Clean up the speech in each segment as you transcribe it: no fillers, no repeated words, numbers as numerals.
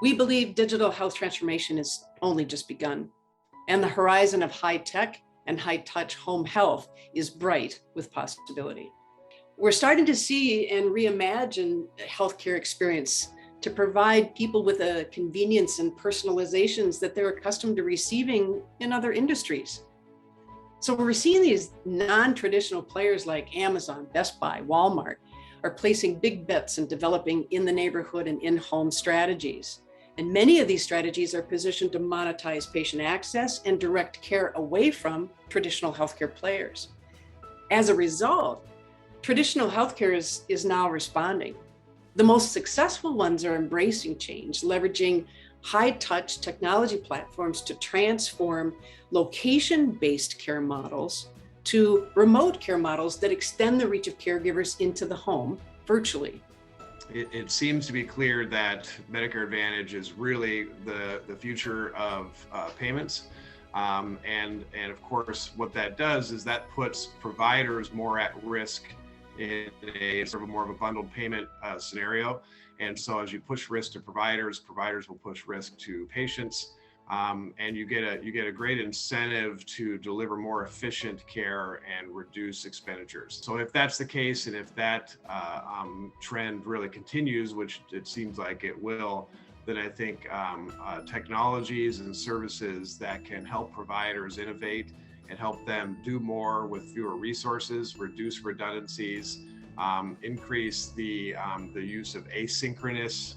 We believe digital health transformation is only just begun, and the horizon of high tech and high touch home health is bright with possibility. We're starting to see and reimagine healthcare experience to provide people with a convenience and personalizations that they're accustomed to receiving in other industries. So we're seeing these non-traditional players like Amazon, Best Buy, Walmart are placing big bets and developing in the neighborhood and in-home strategies. And many of these strategies are positioned to monetize patient access and direct care away from traditional healthcare players. As a result, traditional healthcare is now responding. The most successful ones are embracing change, leveraging high-touch technology platforms to transform location-based care models to remote care models that extend the reach of caregivers into the home virtually. It seems to be clear that Medicare Advantage is really the future of payments. And of course, what that does is that puts providers more at risk in a sort of more of a bundled payment scenario. And so as you push risk to providers will push risk to patients. And you get a great incentive to deliver more efficient care and reduce expenditures. So if that's the case, and if that trend really continues, which it seems like it will, then I think technologies and services that can help providers innovate and help them do more with fewer resources, reduce redundancies, increase the use of asynchronous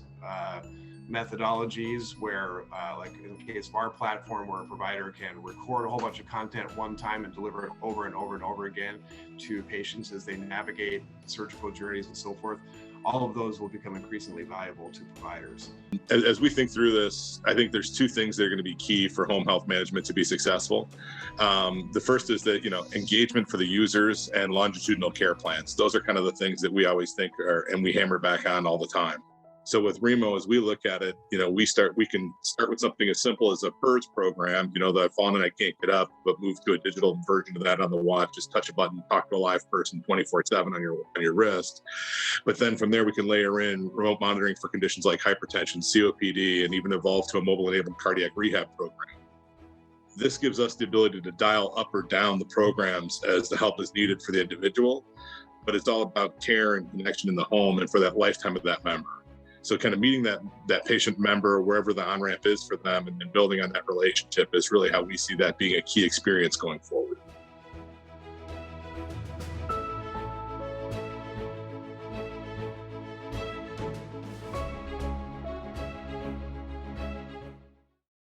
methodologies where, like in the case of our platform, where a provider can record a whole bunch of content one time and deliver it over and over and over again to patients as they navigate surgical journeys and so forth. All of those will become increasingly valuable to providers. As we think through this, I think there's two things that are going to be key for home health management to be successful. The first is that, engagement for the users and longitudinal care plans. Those are kind of the things that we always think are, and we hammer back on all the time. So with Reemo, as we look at it, we can start with something as simple as a PERS program, that I've fallen and I can't get up, but move to a digital version of that on the watch, just touch a button, talk to a live person 24/7 on your wrist. But then from there, we can layer in remote monitoring for conditions like hypertension, COPD, and even evolve to a mobile-enabled cardiac rehab program. This gives us the ability to dial up or down the programs as the help is needed for the individual, but it's all about care and connection in the home and for that lifetime of that member. So kind of meeting that patient member wherever the on-ramp is for them and then building on that relationship is really how we see that being a key experience going forward.